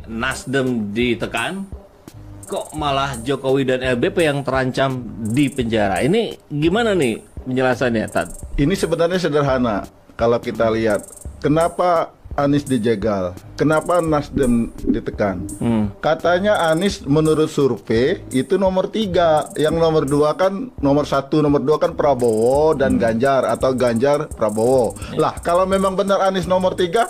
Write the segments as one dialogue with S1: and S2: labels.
S1: Nasdem ditekan, kok malah Jokowi dan LBP yang terancam di penjara. Ini gimana nih penjelasannya, Tad?
S2: Ini sebenarnya sederhana kalau kita lihat. Kenapa Anies dijegal? Kenapa Nasdem ditekan? Katanya Anies menurut survei itu nomor 3. Yang nomor 2 kan nomor 1, nomor 2 kan Prabowo dan Ganjar, atau Ganjar Prabowo. Lah kalau memang benar Anies nomor 3,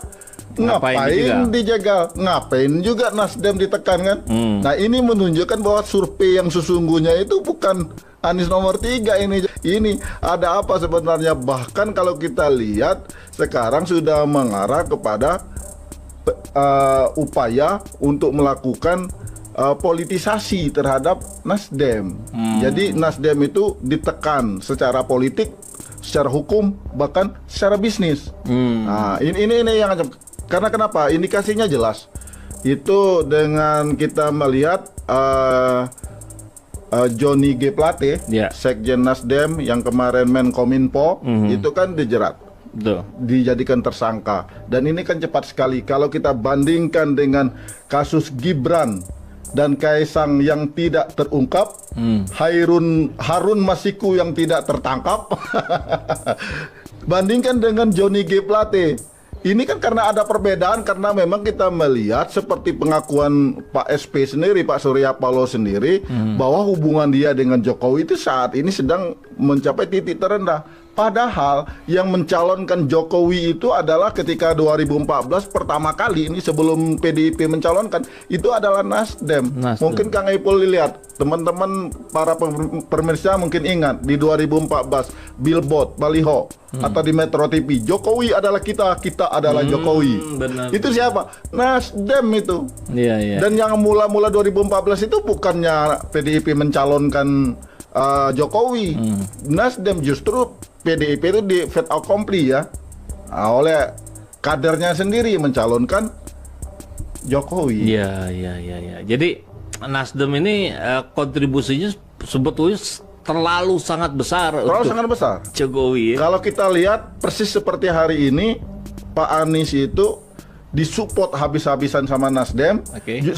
S2: ngapain dijegal? Ngapain juga Nasdem ditekan kan? Nah ini menunjukkan bahwa survei yang sesungguhnya itu bukan Anies nomor 3 ini. Ini ada apa sebenarnya? Bahkan kalau kita lihat sekarang sudah mengarah kepada upaya untuk melakukan politisasi terhadap Nasdem. Jadi Nasdem itu ditekan secara politik, secara hukum, bahkan secara bisnis. Nah, ini yang karena kenapa? Indikasinya jelas. Itu dengan kita melihat Johnny G. Plate, Sekjen Nasdem yang kemarin Menkominfo, itu kan dijerat, dijadikan tersangka. Dan ini kan cepat sekali. Kalau kita bandingkan dengan kasus Gibran dan Kaisang yang tidak terungkap, Harun Masiku yang tidak tertangkap, bandingkan dengan Johnny G. Plate. Ini kan karena ada perbedaan, karena memang kita melihat seperti pengakuan Pak SP sendiri, Pak Surya Paloh sendiri, bahwa hubungan dia dengan Jokowi itu saat ini sedang mencapai titik terendah. Padahal yang mencalonkan Jokowi itu adalah ketika 2014 pertama kali ini sebelum PDIP mencalonkan, itu adalah Nasdem. Mungkin Kang Ipul lihat, teman-teman para pemirsa mungkin ingat di 2014 billboard, baliho, atau di Metro TV, Jokowi adalah kita, kita adalah Jokowi.
S1: Benar.
S2: Itu siapa? Nasdem itu.
S1: Iya.
S2: Dan yang mula-mula 2014 itu bukannya PDIP mencalonkan Jokowi. Nasdem justru PDIP itu di fait accompli ya, oleh kadernya sendiri mencalonkan Jokowi.
S1: Iya. Jadi Nasdem ini kontribusinya sebetulnya terlalu sangat besar.
S2: Terlalu sangat besar.
S1: Jokowi.
S2: Kalau kita lihat persis seperti hari ini, Pak Anies itu disupport habis-habisan sama Nasdem,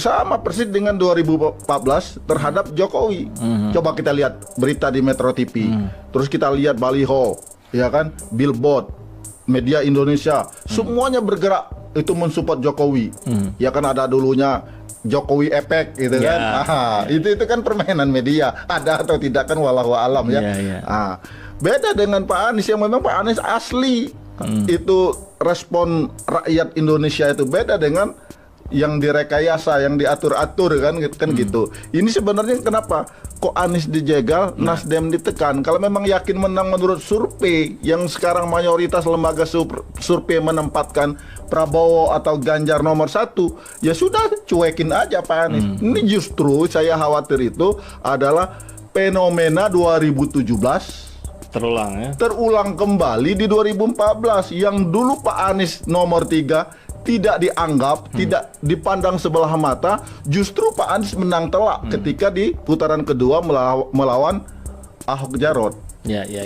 S2: sama persis dengan 2014 terhadap Jokowi. Coba kita lihat berita di Metro TV, terus kita lihat baliho, ya kan, billboard, media Indonesia, semuanya bergerak itu mensupport Jokowi. Ya kan, ada dulunya Jokowi Epek gitu kan. Itu kan permainan media, ada atau tidak kan wallahu alam ya. Beda dengan Pak Anies yang memang Pak Anies asli. Itu respon rakyat Indonesia itu beda dengan yang direkayasa, yang diatur-atur kan gitu. Ini sebenarnya kenapa kok Anies dijegal, Nasdem ditekan? Kalau memang yakin menang menurut survei yang sekarang mayoritas lembaga survei menempatkan Prabowo atau Ganjar nomor 1, ya sudah cuekin aja Pak Anies. Ini justru saya khawatir itu adalah fenomena 2017 terulang kembali di 2014, yang dulu Pak Anies nomor 3 tidak dianggap, tidak dipandang sebelah mata. Justru Pak Anies menang telak ketika di putaran kedua melawan Ahok Jarot.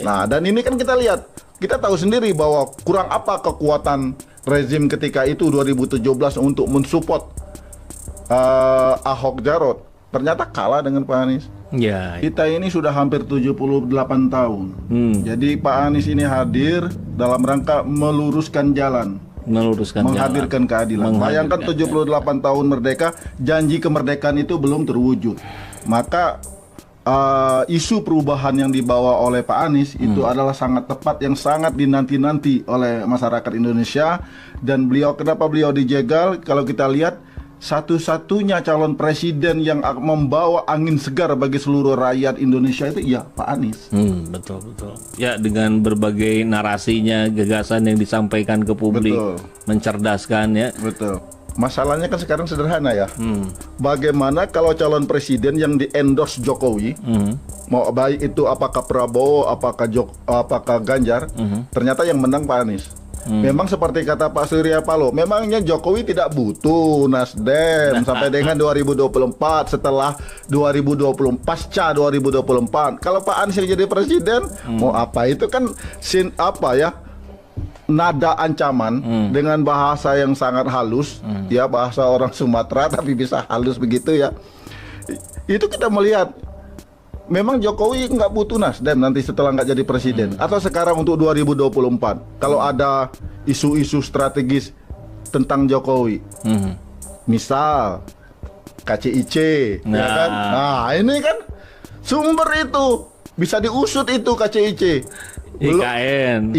S2: Nah, dan ini kan kita lihat, kita tahu sendiri bahwa kurang apa kekuatan rezim ketika itu 2017 untuk mensupport Ahok Jarot. Ternyata kalah dengan Pak Anies. Kita ini sudah hampir 78 tahun. Jadi Pak Anies ini hadir dalam rangka meluruskan jalan, menghadirkan keadilan. Bayangkan 78 tahun merdeka, janji kemerdekaan itu belum terwujud. Maka isu perubahan yang dibawa oleh Pak Anies itu adalah sangat tepat, yang sangat dinanti-nanti oleh masyarakat Indonesia. Dan kenapa beliau dijegal? Kalau kita lihat, satu-satunya calon presiden yang membawa angin segar bagi seluruh rakyat Indonesia itu ya Pak Anies.
S1: Betul. Ya, dengan berbagai narasinya, gagasan yang disampaikan ke publik, mencerdaskan ya. Betul.
S2: Masalahnya kan sekarang sederhana ya. Bagaimana kalau calon presiden yang di-endorse Jokowi, mau baik itu apakah Prabowo, apakah Ganjar, ternyata yang menang Pak Anies. Memang seperti kata Pak Surya Paloh, memangnya Jokowi tidak butuh Nasdem sampai dengan 2024, setelah 2020, pasca 2024. Kalau Pak Anies jadi presiden, mau apa? Itu kan nada ancaman dengan bahasa yang sangat halus, ya bahasa orang Sumatera tapi bisa halus begitu ya. Itu kita melihat memang Jokowi nggak butuh Nasdem nanti setelah nggak jadi presiden atau sekarang untuk 2024 kalau ada isu-isu strategis tentang Jokowi, misal KCIC, ya kan? Nah ini kan sumber itu bisa diusut itu KCIC. IKN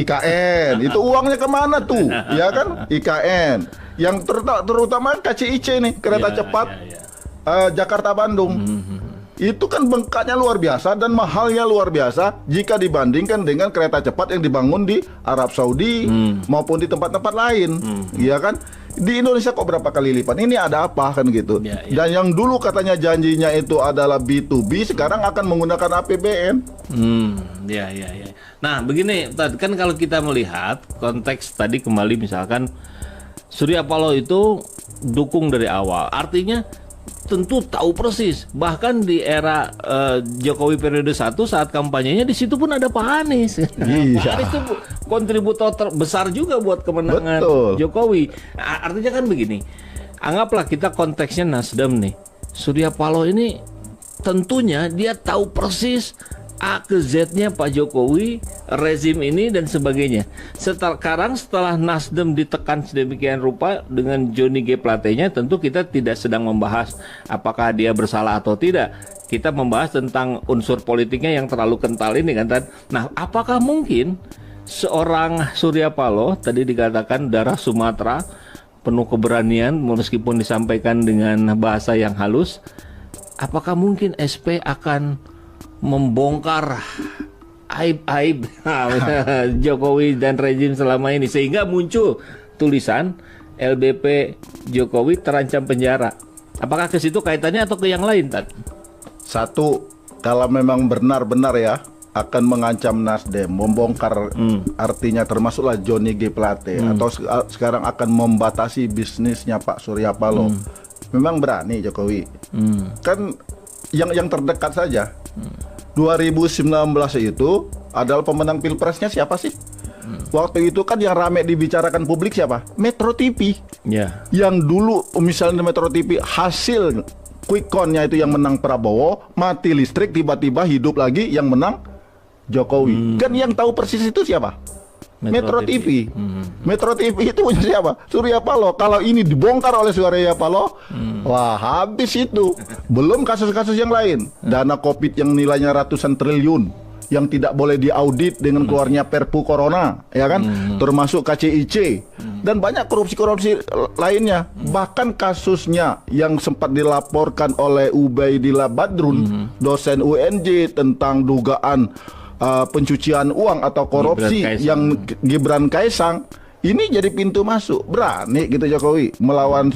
S2: itu uangnya kemana tuh, ya kan? IKN yang terutama KCIC nih, kereta cepat Jakarta Bandung. Itu kan bengkaknya luar biasa dan mahalnya luar biasa jika dibandingkan dengan kereta cepat yang dibangun di Arab Saudi maupun di tempat-tempat lain, ya kan? Di Indonesia kok berapa kali lipat? Ini ada apa kan gitu? Dan yang dulu katanya janjinya itu adalah B2B, sekarang akan menggunakan APBN.
S1: Ya. Nah, begini, kan kalau kita melihat konteks tadi kembali misalkan Surya Paloh itu dukung dari awal, artinya tentu tahu persis. Bahkan di era Jokowi periode 1 saat kampanyenya di situ pun ada Pak Anies. Pak Anies itu kontributor terbesar juga buat kemenangan Jokowi. Artinya kan begini. Anggaplah kita konteksnya Nasdem nih. Surya Paloh ini tentunya dia tahu persis A ke Z-nya Pak Jokowi, rezim ini dan sebagainya. Sekarang setelah Nasdem ditekan sedemikian rupa dengan Johnny G. Plate-nya, tentu kita tidak sedang membahas apakah dia bersalah atau tidak. Kita membahas tentang unsur politiknya yang terlalu kental ini kan. Nah, apakah mungkin seorang Surya Paloh, tadi dikatakan darah Sumatera, penuh keberanian meskipun disampaikan dengan bahasa yang halus, apakah mungkin SP akan membongkar aib-aib Jokowi dan rezim selama ini sehingga muncul tulisan LBP Jokowi terancam penjara? Apakah ke situ kaitannya atau ke yang lain, Tad?
S2: Satu, kalau memang benar-benar ya akan mengancam Nasdem, membongkar artinya termasuklah Johnny G. Plate atau sekarang akan membatasi bisnisnya Pak Surya Paloh. Memang berani Jokowi. Kan yang terdekat saja. 2019 itu adalah pemenang pilpresnya siapa sih? Waktu itu kan yang rame dibicarakan publik siapa? Metro TV. Yang dulu misalnya Metro TV hasil quick count-nya itu yang menang Prabowo, mati listrik tiba-tiba hidup lagi yang menang Jokowi. Kan yang tahu persis itu siapa? Metro TV. Metro TV itu punya siapa? Surya Paloh. Kalau ini dibongkar oleh Surya Paloh, wah habis itu. Belum kasus-kasus yang lain. Dana Covid yang nilainya ratusan triliun yang tidak boleh diaudit dengan keluarnya Perpu Corona, ya kan? Termasuk KCIC dan banyak korupsi-korupsi lainnya. Bahkan kasusnya yang sempat dilaporkan oleh Ubaidillah Badrun, dosen UNJ tentang dugaan pencucian uang atau korupsi yang Gibran Kaisang, ini jadi pintu masuk. Berani gitu Jokowi melawan